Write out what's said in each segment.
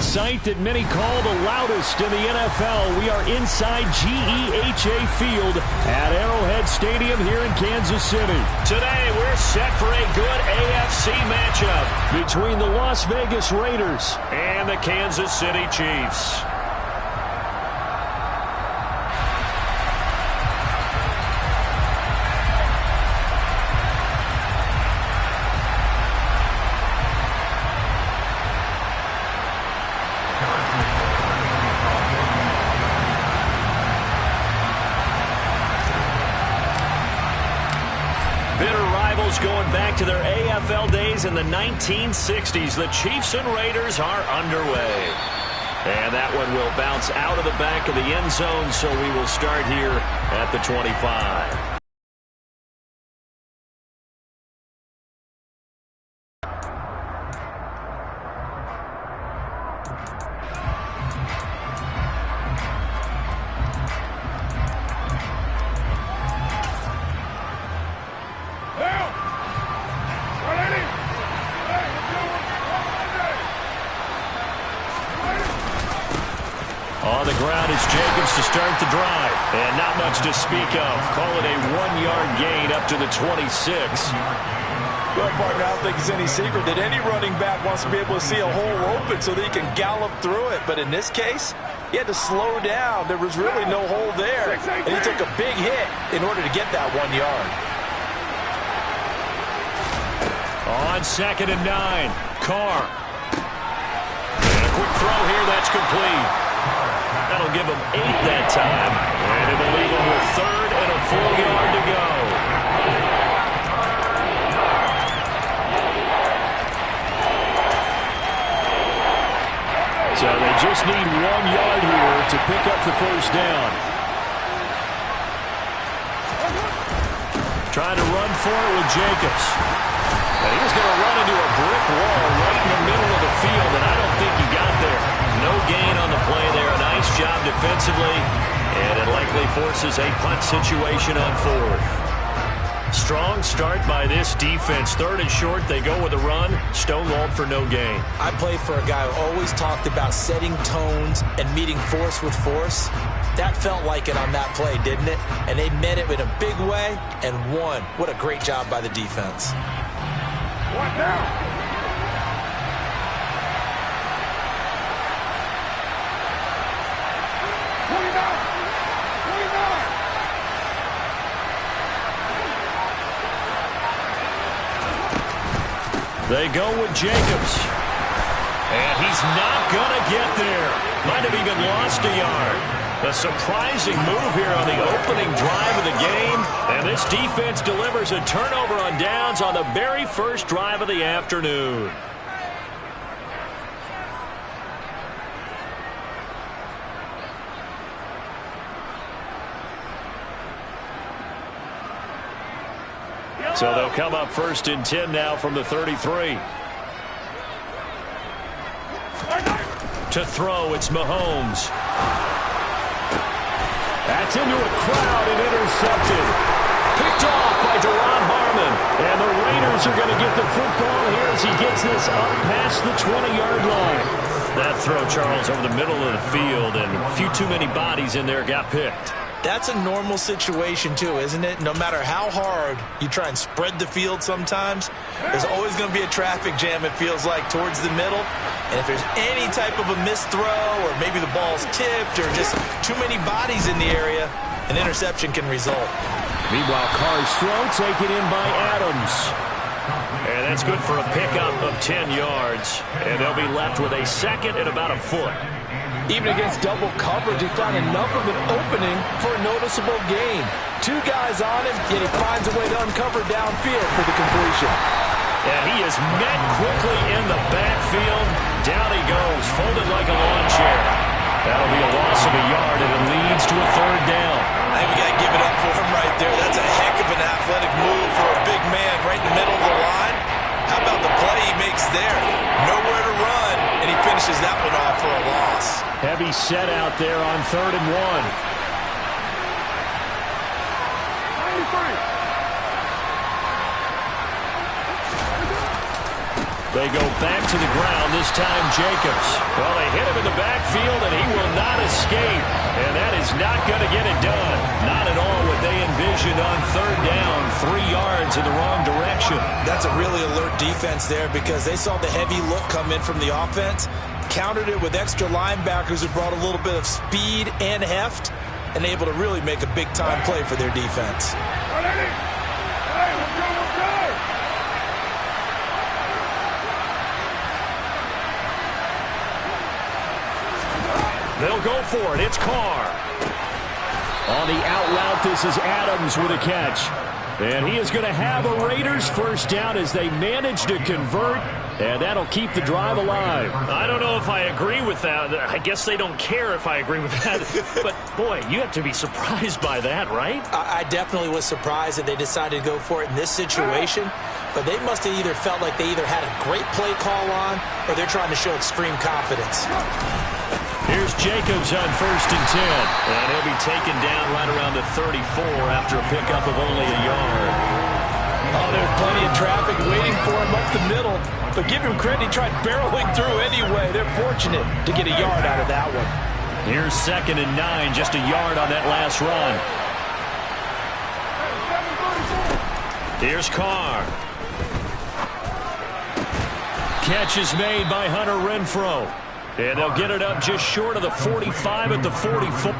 sight that many call the loudest in the NFL. We are inside GEHA Field at Arrowhead Stadium here in Kansas City. Today, we're set for a good AFC matchup between the Las Vegas Raiders and the Kansas City Chiefs. Going back to their AFL days in the 1960s, the Chiefs and Raiders are underway. And that one will bounce out of the back of the end zone, so we will start here at the 25. On the ground is Jacobs to start the drive. And not much to speak of. Call it a 1-yard gain up to the 26. Well, partner, I don't think it's any secret that any running back wants to be able to see a hole open so that he can gallop through it. But in this case, he had to slow down. There was really no hole there. And he took a big hit in order to get that 1 yard. On 2nd and 9, Carr. And a quick throw here, that's complete. That'll give him 8 that time. And it'll leave him with 3rd and a full yard to go. So they just need 1 yard here to pick up the first down. Trying to run for it with Jacobs. And he was going to run into a brick wall right in the middle of the field, and I don't think he got there. No gain on the play there. A nice job defensively, and it likely forces a punt situation on 4th. Strong start by this defense. 3rd and short, they go with a run. Stonewalled for no gain. I played for a guy who always talked about setting tones and meeting force with force. That felt like it on that play, didn't it? And they met it in a big way and won. What a great job by the defense. What now? They go with Jacobs. And he's not going to get there. Might have even lost a yard. A surprising move here on the opening drive of the game. And this defense delivers a turnover on downs on the very first drive of the afternoon. So they'll come up 1st and 10 now from the 33. To throw, it's Mahomes. That's into a crowd and intercepted. Picked off by Deron Harmon. And the Raiders are going to get the football here as he gets this up past the 20-yard line. That throw, Charles, over the middle of the field, and a few too many bodies in there got picked. That's a normal situation, too, isn't it? No matter how hard you try and spread the field sometimes, there's always going to be a traffic jam, it feels like, towards the middle. And if there's any type of a missed throw or maybe the ball's tipped or just too many bodies in the area, an interception can result. Meanwhile, Carr's throw taken in by Adams. And that's good for a pickup of 10 yards. And they'll be left with a 2nd and about a foot. Even against double coverage, he found enough of an opening for a noticeable gain. 2 guys on him, yet he finds a way to uncover downfield for the completion. And he is met quickly in the backfield. Down he goes, folded like a lawn chair. That'll be a loss of a yard, and it leads to a 3rd down. I think we got to give it up for him right there. That's a heck of an athletic move for a big man right in the middle of the line. How about the play he makes there? Nowhere to run, and he finishes that one off for a loss. Heavy set out there on 3rd and 1. They go back to the ground, this time Jacobs. Well, they hit him in the backfield, and he will not escape. And that is not going to get it done. Not at all what they envisioned on third down, 3 yards in the wrong direction. That's a really alert defense there because they saw the heavy look come in from the offense, countered it with extra linebackers who brought a little bit of speed and heft, and able to really make a big-time play for their defense. They'll go for it. It's Carr. On the out route, this is Adams with a catch. And he is going to have a Raiders first down as they manage to convert. And that'll keep the drive alive. I don't know if I agree with that. I guess they don't care if I agree with that. But, boy, you have to be surprised by that, right? I definitely was surprised that they decided to go for it in this situation. But they must have either felt like they either had a great play call on or they're trying to show extreme confidence. Here's Jacobs on 1st and 10. And he'll be taken down right around the 34 after a pickup of only a yard. Oh, there's plenty of traffic waiting for him up the middle. But give him credit, he tried barreling through anyway. They're fortunate to get a yard out of that one. Here's 2nd and 9, just a yard on that last run. Here's Carr. Catch is made by Hunter Renfrow. And they'll get it up just short of the 45 at the 44.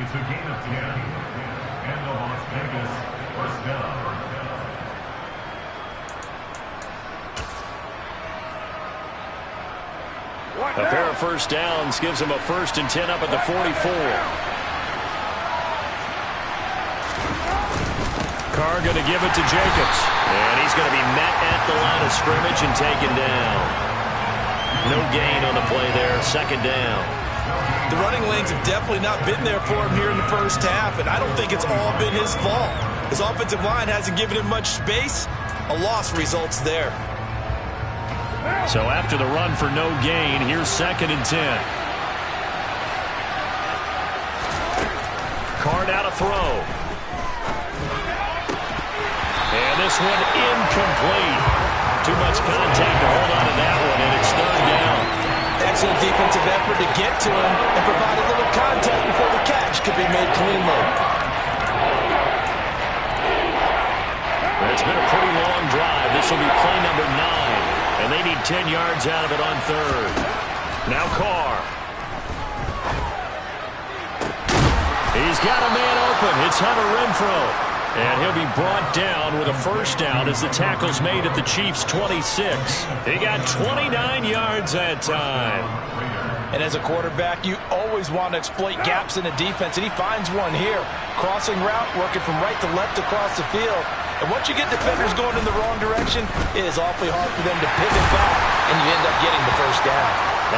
It's a gain of 10. And the Las Vegas first down. A pair of first downs gives him a 1st and 10 up at the 44. Carr going to give it to Jacobs. And he's going to be met at the line of scrimmage and taken down. No gain on the play there, 2nd down. The running lanes have definitely not been there for him here in the first half, and I don't think it's all been his fault. His offensive line hasn't given him much space. A loss results there. So after the run for no gain, here's 2nd and 10. Carr now to throw. And this one incomplete. Too much contact to hold on to that one, and it's 3rd down. Excellent defensive effort to get to him and provide a little contact before the catch could be made cleanly. It's been a pretty long drive. This will be play number 9. And they need 10 yards out of it on 3rd. Now Carr. He's got a man open. It's Hunter Renfrow. And he'll be brought down with a first down as the tackle's made at the Chiefs' 26. He got 29 yards that time. And as a quarterback, you always want to exploit gaps in the defense, and he finds one here. Crossing route, working from right to left across the field. And once you get defenders going in the wrong direction, it is awfully hard for them to pivot back, and you end up getting the first down.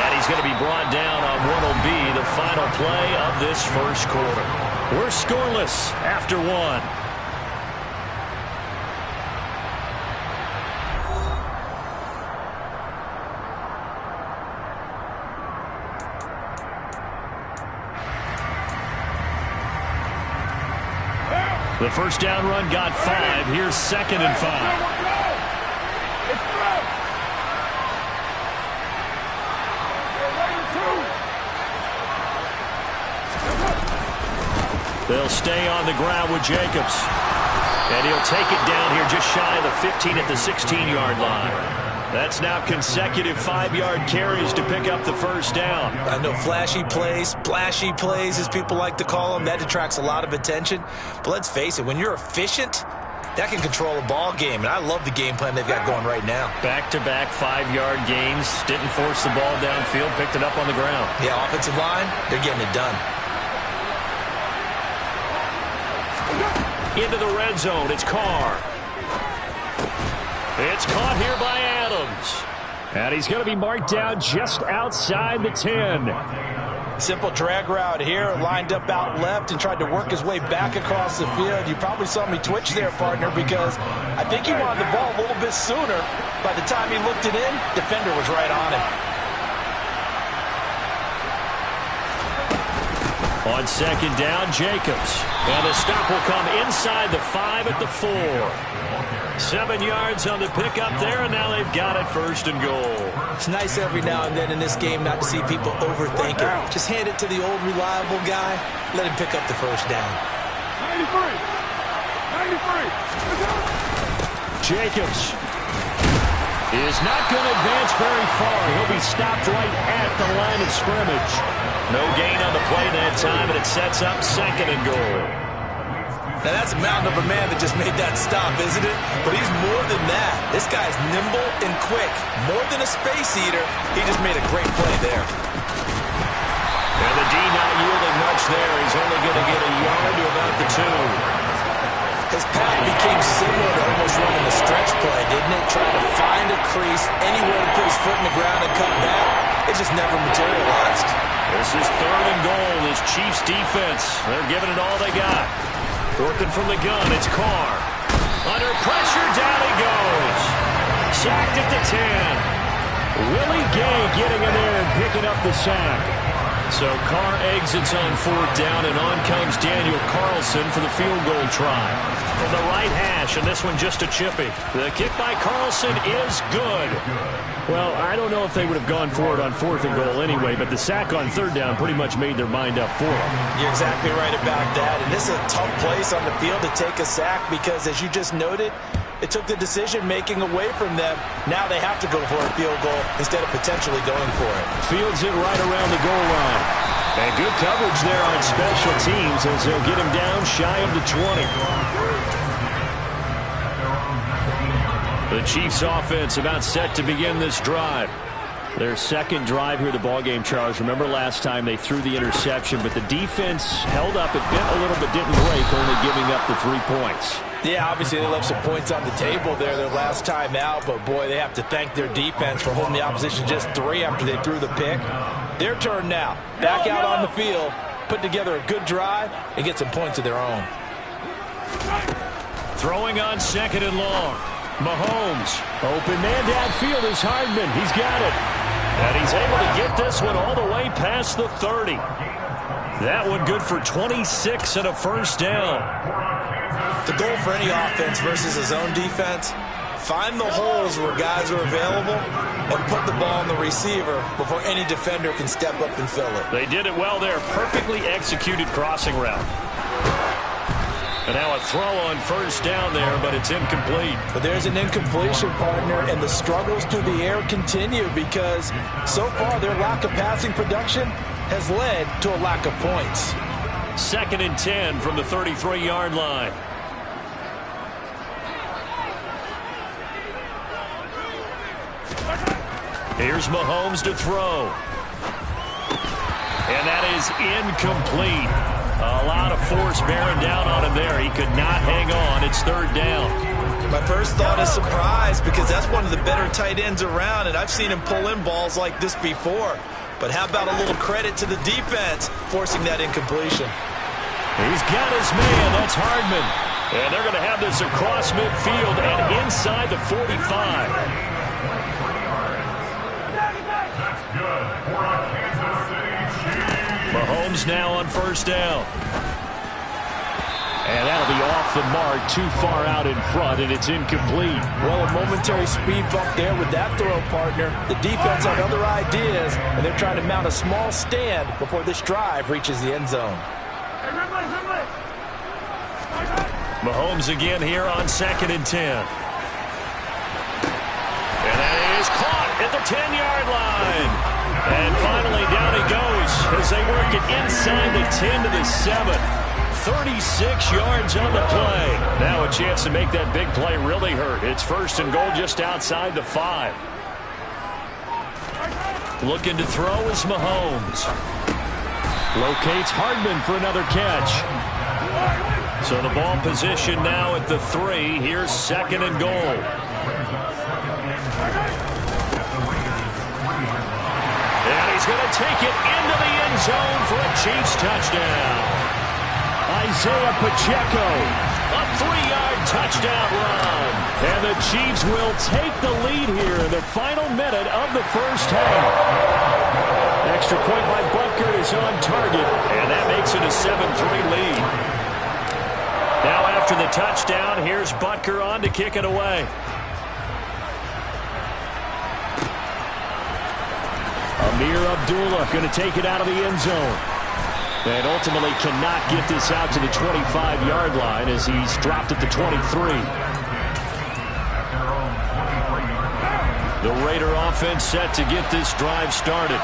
And he's going to be brought down on what will be the final play of this first quarter. We're scoreless after 1. The first down run got 5. Here's 2nd and 5. They'll stay on the ground with Jacobs. And he'll take it down here just shy of the 15 at the 16-yard line. That's now consecutive 5-yard carries to pick up the first down. I know flashy plays, splashy plays, as people like to call them, that attracts a lot of attention. But let's face it, when you're efficient, that can control a ball game. And I love the game plan they've got going right now. Back-to-back 5-yard gains. Didn't force the ball downfield, picked it up on the ground. Yeah, offensive line, they're getting it done. Into the red zone, it's Carr. It's caught here by Adams. And he's going to be marked down just outside the 10. Simple drag route here, lined up out left and tried to work his way back across the field. You probably saw me twitch there, partner, because I think he wanted the ball a little bit sooner. By the time he looked it in, defender was right on him. On second down, Jacobs. And the stop will come inside the 5 at the 4. 7 yards on the pickup there, and now they've got it first and goal. It's nice every now and then in this game not to see people overthink it. Just hand it to the old reliable guy. Let him pick up the first down. 93. Jacobs is not going to advance very far. He'll be stopped right at the line of scrimmage. No gain on the play that time, and it sets up second and goal. Now that's a mountain of a man that just made that stop, isn't it? But he's more than that. This guy's nimble and quick. More than a space eater, he just made a great play there. And the D not yielding much there. He's only going to get a yard to about the 2. His path became similar to almost running a stretch play, didn't it? Trying to find a crease, anywhere to put his foot in the ground and cut back. It just never materialized. This is third and goal. This Chiefs defense, they're giving it all they got. Working from the gun, it's Carr. Under pressure, down he goes. Sacked at the 10. Willie Gay getting in there and picking up the sack. So Carr exits on fourth down, and on comes Daniel Carlson for the field goal try. From the right hash, and this one just a chippy. The kick by Carlson is good. Well, I don't know if they would have gone for it on fourth and goal anyway, but the sack on third down pretty much made their mind up for them. You're exactly right about that, and this is a tough place on the field to take a sack because, as you just noted, it took the decision-making away from them. Now they have to go for a field goal instead of potentially going for it. Fields it right around the goal line. And good coverage there on special teams as they'll get him down shy of the 20. The Chiefs offense about set to begin this drive. Their second drive here, the ballgame, Charles. Remember last time they threw the interception, but the defense held up. It bent a little but didn't break, only giving up the 3 points. Yeah, obviously they left some points on the table there their last time out, but boy, they have to thank their defense for holding the opposition just 3 after they threw the pick. Their turn now. Back out on the field, put together a good drive, and get some points of their own. Throwing on second and long. Mahomes. Open man downfield is Hardman. He's got it. And he's able to get this one all the way past the 30. That one good for 26 and a first down. The goal for any offense versus his own defense, find the holes where guys are available and put the ball on the receiver before any defender can step up and fill it. They did it well there. Perfectly executed crossing route. And now a throw on first down there, but it's incomplete. But there's an incompletion, partner, and the struggles through the air continue because so far their lack of passing production has led to a lack of points. Second and 10 from the 33-yard line. Here's Mahomes to throw. And that is incomplete. A lot of force bearing down on him there. He could not hang on. It's third down. My first thought is surprise because that's one of the better tight ends around, and I've seen him pull in balls like this before. But how about a little credit to the defense forcing that incompletion? He's got his man. That's Hardman. And they're going to have this across midfield and inside the 45. Mahomes now on first down. And that'll be off the mark, too far out in front, and it's incomplete. Well, a momentary speed bump there with that throw, partner. The defense had other ideas, and they're trying to mount a small stand before this drive reaches the end zone. Mahomes again here on second and 10. And that is caught at the 10-yard line. And finally, down he goes as they work it inside the 10 to the 7. 36 yards on the play. Now a chance to make that big play really hurt. It's first and goal just outside the 5. Looking to throw is Mahomes. Locates Hardman for another catch. So the ball position now at the 3. Here's second and goal. And he's going to take it into the end zone for a Chiefs touchdown. Isaiah Pacheco. A 3-yard touchdown run. And the Chiefs will take the lead here in the final minute of the first half. Extra point by Butker is on target. And that makes it a 7-3 lead. Now after the touchdown, here's Butker on to kick it away. Amir Abdullah going to take it out of the end zone. And ultimately cannot get this out to the 25-yard line as he's dropped at the 23. The Raider offense set to get this drive started.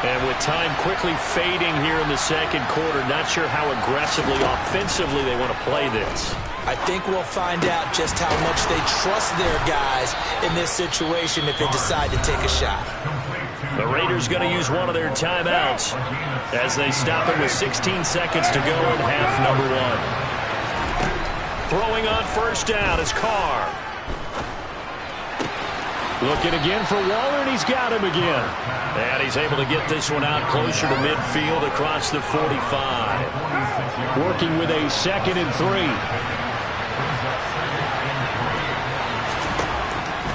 And with time quickly fading here in the second quarter, not sure how aggressively, offensively they want to play this. I think we'll find out just how much they trust their guys in this situation if they decide to take a shot. The Raiders going to use one of their timeouts as they stop it with 16 seconds to go in half number one. Throwing on first down is Carr. Looking again for Waller, and he's got him again. And he's able to get this one out closer to midfield across the 45. Working with a 2nd and 3.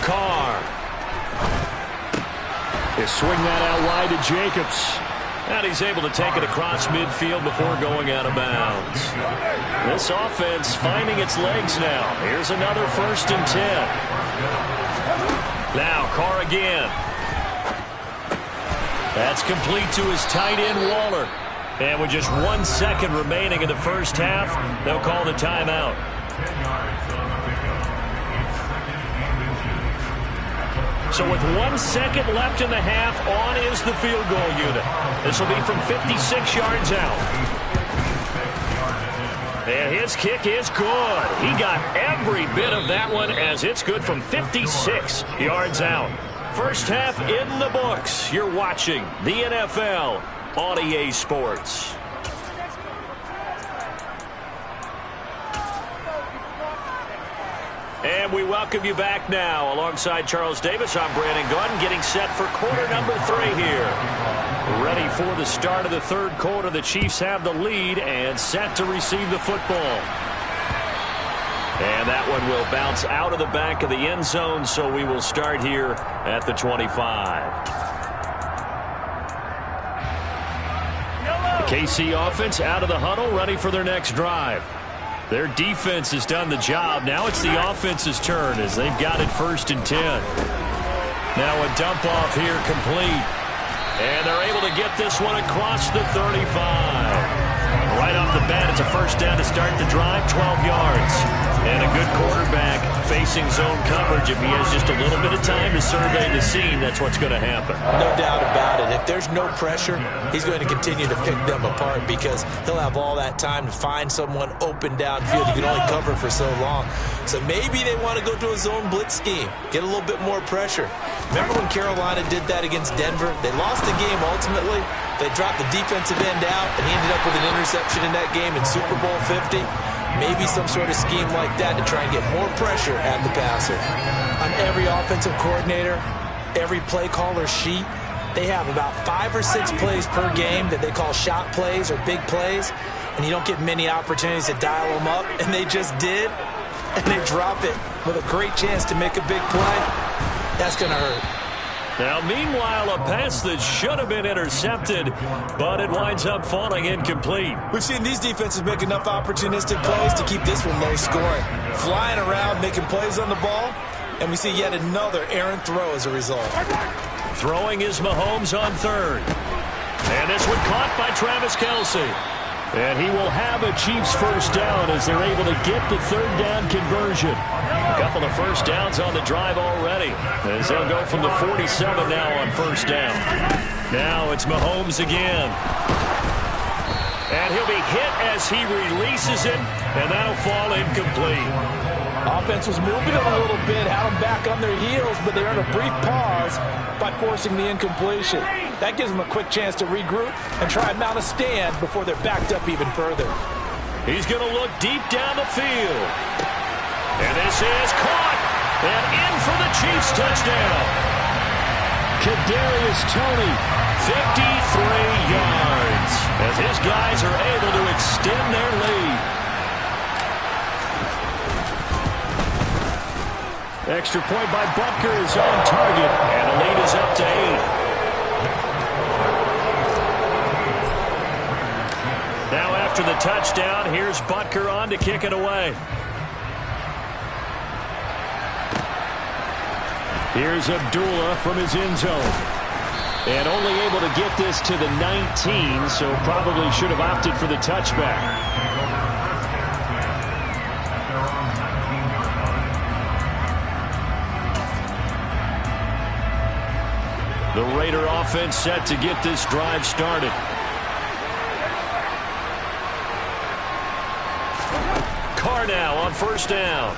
Carr. They swing that out wide to Jacobs. And he's able to take it across midfield before going out of bounds. This offense finding its legs now. Here's another 1st and 10. Now Carr again. That's complete to his tight end, Waller. And with just 1 second remaining in the first half, they'll call the timeout. So with 1 second left in the half, on is the field goal unit. This will be from 56 yards out. And his kick is good. He got every bit of that one as it's good from 56 yards out. First half in the books. You're watching the NFL on EA Sports. And we welcome you back now. Alongside Charles Davis, I'm Brandon Gunn, getting set for quarter number 3 here. Ready for the start of the third quarter. The Chiefs have the lead and set to receive the football. And that one will bounce out of the back of the end zone, so we will start here at the 25. The KC offense out of the huddle, ready for their next drive. Their defense has done the job. Now it's the offense's turn as they've got it 1st and 10. Now a dump off here complete. And they're able to get this one across the 35. Right off the bat, it's a first down to start the drive, 12 yards. And a good quarterback facing zone coverage. If he has just a little bit of time to survey the scene, that's what's going to happen. No doubt about it. If there's no pressure, he's going to continue to pick them apart because he'll have all that time to find someone open downfield. You can only cover for so long. So maybe they want to go to a zone blitz scheme, get a little bit more pressure. Remember when Carolina did that against Denver? They lost the game ultimately. They dropped the defensive end out, and he ended up with an interception in that game in Super Bowl 50. Maybe some sort of scheme like that to try and get more pressure at the passer. On every offensive coordinator, every play caller sheet, they have about 5 or 6 plays per game that they call shot plays or big plays, and you don't get many opportunities to dial them up, and they just did, and they drop it with a great chance to make a big play. That's going to hurt. Now, meanwhile, a pass that should have been intercepted, but it winds up falling incomplete. We've seen these defenses make enough opportunistic plays to keep this one low scoring. Flying around, making plays on the ball, and we see yet another errant throw as a result. Throwing is Mahomes on third. And this one caught by Travis Kelce. And he will have a Chiefs first down as they're able to get the third down conversion. A couple of first downs on the drive already, as they'll go from the 47 now on first down. Now it's Mahomes again. And he'll be hit as he releases it, and that'll fall incomplete. Offense was moving it a little bit, had them back on their heels, but they earned a brief pause by forcing the incompletion. That gives them a quick chance to regroup and try and mount a stand before they're backed up even further. He's going to look deep down the field. And this is caught and in for the Chiefs touchdown. Kadarius Toney yards as his guys are able to extend their lead. Extra point by Butker is on target, and the lead is up to 8. Now after the touchdown, here's Butker on to kick it away. Here's Abdullah from his end zone. And only able to get this to the 19, so probably should have opted for the touchback. The Raider offense set to get this drive started. Carr now on first down.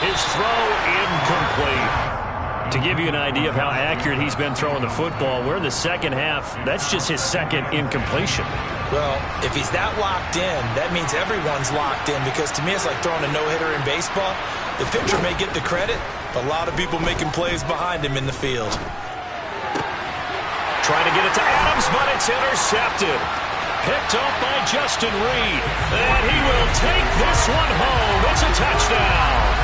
His throw incomplete. To give you an idea of how accurate he's been throwing the football, we're in the second half. That's just his second incompletion. Well, if he's that locked in, that means everyone's locked in, because to me it's like throwing a no-hitter in baseball. The pitcher may get the credit, but a lot of people making plays behind him in the field. Trying to get it to Adams, but it's intercepted. Picked up by Justin Reed. And he will take this one home. It's a touchdown.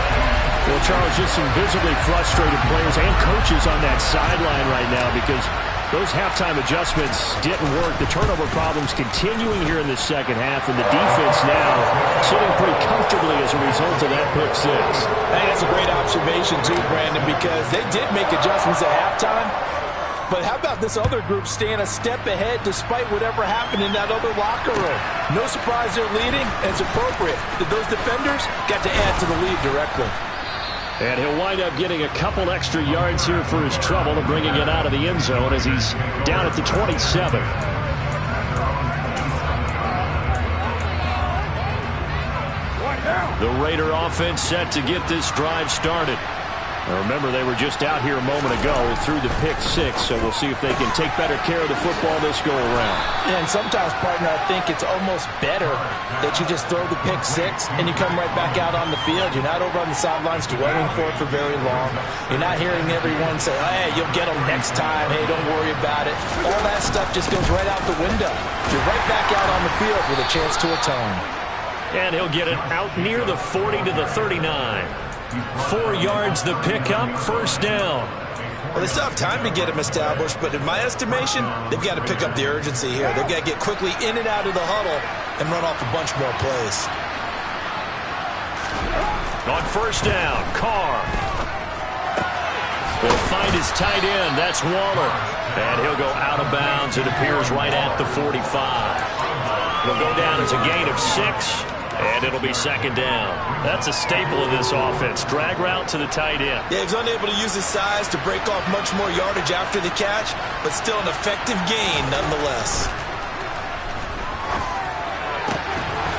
Well, Charles, just some visibly frustrated players and coaches on that sideline right now because those halftime adjustments didn't work. The turnover problems continuing here in the second half, and the defense now sitting pretty comfortably as a result of that pick six. Hey, that's a great observation too, Brandon, because they did make adjustments at halftime. But how about this other group staying a step ahead despite whatever happened in that other locker room? No surprise they're leading, and it's appropriate that those defenders got to add to the lead directly. And he'll wind up getting a couple extra yards here for his trouble and bringing it out of the end zone as he's down at the 27. The Raider offense set to get this drive started. Now remember, they were just out here a moment ago through the pick six, so we'll see if they can take better care of the football this go-around. Yeah, and sometimes, partner, I think it's almost better that you just throw the pick six and you come right back out on the field. You're not over on the sidelines dwelling for it for very long. You're not hearing everyone say, hey, you'll get them next time. Hey, don't worry about it. All that stuff just goes right out the window. You're right back out on the field with a chance to atone. And he'll get it out near the 40 to the 39. 4 yards the pickup, first down. Well, they still have time to get him established, but in my estimation, they've got to pick up the urgency here. They've got to get quickly in and out of the huddle and run off a bunch more plays. On first down, Carr will find his tight end. That's Waller. And he'll go out of bounds, it appears, right at the 45. It'll go down as a gain of 6. And it'll be second down. That's a staple of this offense. Drag route to the tight end. Yeah, he's unable to use his size to break off much more yardage after the catch, but still an effective gain nonetheless.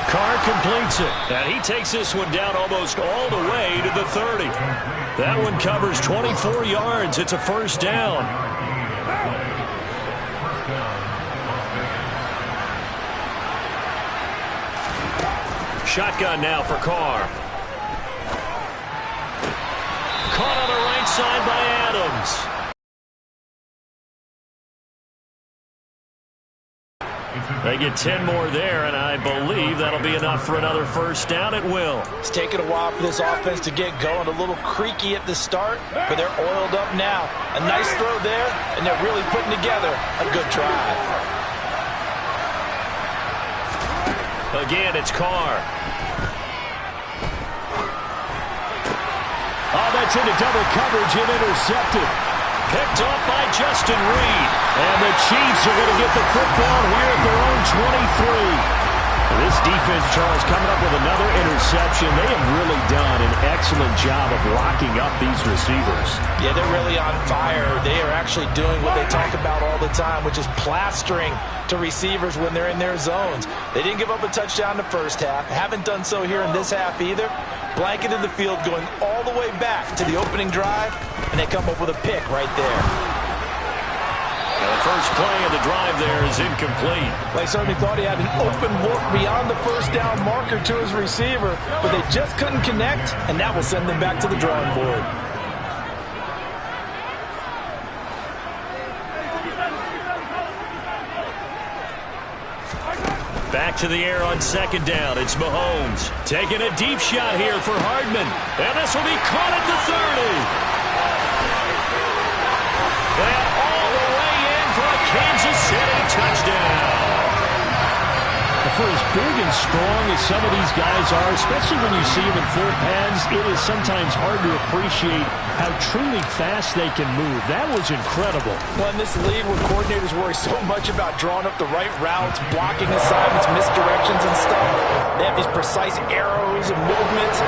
Carr completes it. And he takes this one down almost all the way to the 30. That one covers 24 yards. It's a first down. Shotgun now for Carr. Caught on the right side by Adams. They get 10 more there, and I believe that'll be enough for another first down. It will. It's taken a while for this offense to get going. A little creaky at the start, but they're oiled up now. A nice throw there, and they're really putting together a good drive. Again, it's Carr. Oh, that's into double coverage and intercepted. Picked off by Justin Reed. And the Chiefs are going to get the football here at their own 23. This defense, Charles, coming up with another interception. They have really done an excellent job of locking up these receivers. Yeah, they're really on fire. They are actually doing what they talk about all the time, which is plastering to receivers when they're in their zones. They didn't give up a touchdown in the first half. Haven't done so here in this half either. Blanketed the field going all the way back to the opening drive, and they come up with a pick right there. The first play of the drive there is incomplete. They certainly thought he had an open look beyond the first down marker to his receiver, but they just couldn't connect, and that will send them back to the drawing board. Back to the air on second down. It's Mahomes taking a deep shot here for Hardman. And this will be caught at the 30. And all the way in for a Kansas City touchdown. For as big and strong as some of these guys are, especially when you see them in full pads, it is sometimes hard to appreciate how truly fast they can move. That was incredible. Well, in this league where coordinators worry so much about drawing up the right routes, blocking assignments, misdirections and stuff, they have these precise arrows and movements.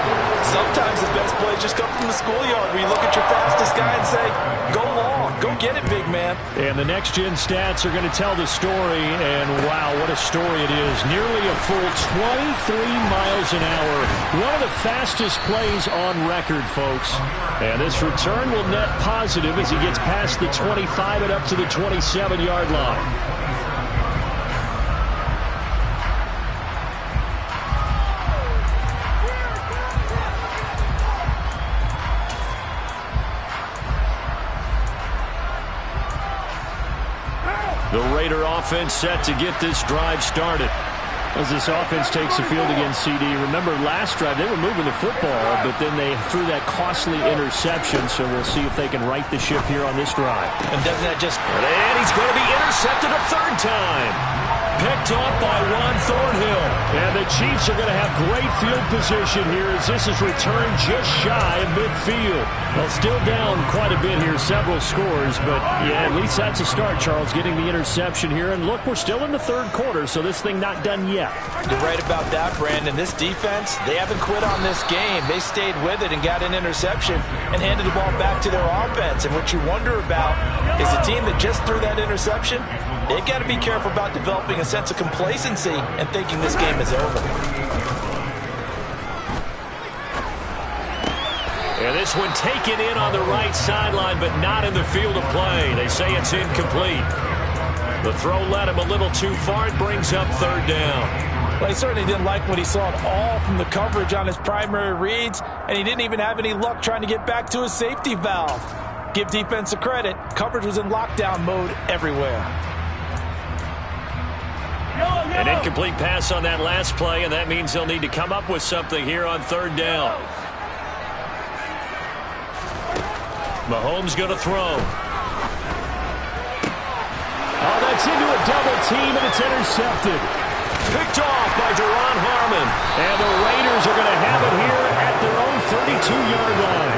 Sometimes the best plays just come from the schoolyard where you look at your fastest guy and say, go long, go get it, big man. And the next-gen stats are going to tell the story, and wow, what a story it is. Nearly a full 23 miles an hour. One of the fastest plays on record, folks. And this return will net positive as he gets past the 25 and up to the 27-yard line. The Raider offense set to get this drive started. As this offense takes the field against CD, remember last drive they were moving the football, but then they threw that costly interception, so we'll see if they can right the ship here on this drive. And doesn't that just... And he's going to be intercepted a third time. Picked off by Ron Thornhill. And the Chiefs are going to have great field position here as this is returned just shy of midfield. Well, still down quite a bit here, several scores, but yeah, at least that's a start, Charles, getting the interception here. And look, we're still in the third quarter, so this thing not done yet. You're right about that, Brandon. This defense, they haven't quit on this game. They stayed with it and got an interception and handed the ball back to their offense. And what you wonder about is a team that just threw that interception, they've got to be careful about developing a sense of complacency and thinking this game is over. And this one taken in on the right sideline, but not in the field of play. They say it's incomplete. The throw led him a little too far. It brings up third down. Well, he certainly didn't like what he saw at all from the coverage on his primary reads, and he didn't even have any luck trying to get back to his safety valve. Give defense a credit. Coverage was in lockdown mode everywhere. An incomplete pass on that last play, and that means they'll need to come up with something here on third down. Mahomes going to throw. Oh, that's into a double team, and it's intercepted. Picked off by Duron Harmon. And the Raiders are going to have it here at their own 32-yard line.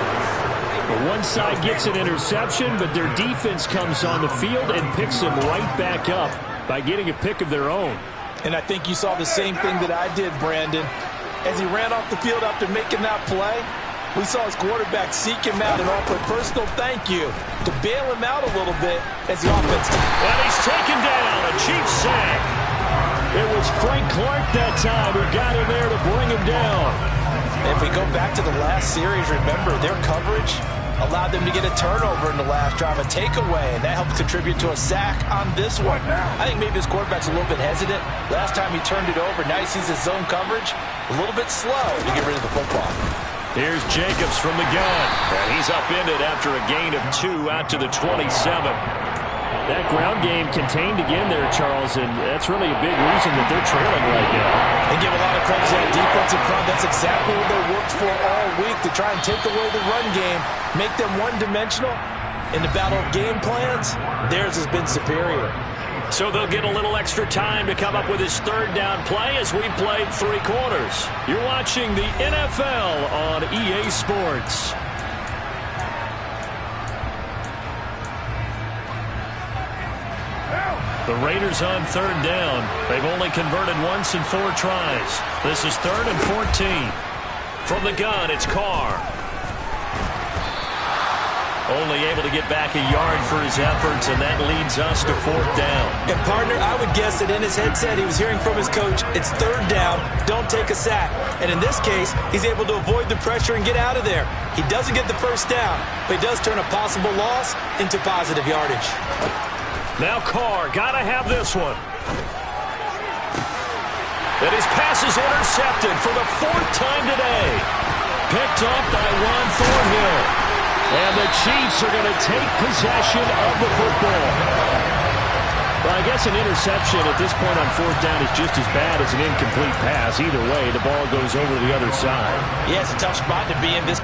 Well, one side gets an interception, but their defense comes on the field and picks them right back up by getting a pick of their own. And I think you saw the same thing that I did, Brandon. As he ran off the field after making that play, we saw his quarterback seek him out and offer a personal thank you to bail him out a little bit as the offense... And he's taken down, a Chiefs sack. It was Frank Clark that time who got in there to bring him down. If we go back to the last series, remember, their coverage allowed them to get a turnover in the last drive, a takeaway, and that helped contribute to a sack on this one. I think maybe his quarterback's a little bit hesitant. Last time he turned it over, now he sees his zone coverage a little bit slow to get rid of the football. Here's Jacobs from the gun, and he's upended after a gain of 2 out to the 27. That ground game contained again there, Charles, and that's really a big reason that they're trailing right now. They give a lot of credit to that defensive front. That's exactly what they worked for all week, to try and take away the run game, make them one-dimensional. In the battle of game plans, theirs has been superior. So they'll get a little extra time to come up with his third down play as we've played 3 quarters. You're watching the NFL on EA Sports. The Raiders on third down. They've only converted once in 4 tries. This is 3rd and 14. From the gun, it's Carr. Only able to get back a yard for his efforts, and that leads us to 4th down. And, partner, I would guess that in his headset he was hearing from his coach, it's 3rd down, don't take a sack. And in this case, he's able to avoid the pressure and get out of there. He doesn't get the first down, but he does turn a possible loss into positive yardage. Now Carr, gotta have this one. And his pass is intercepted for the 4th time today. Picked off by Ron Thornhill. And the Chiefs are going to take possession of the football. Well, I guess an interception at this point on fourth down is just as bad as an incomplete pass. Either way, the ball goes over to the other side. Yeah, it's a tough spot to be in this.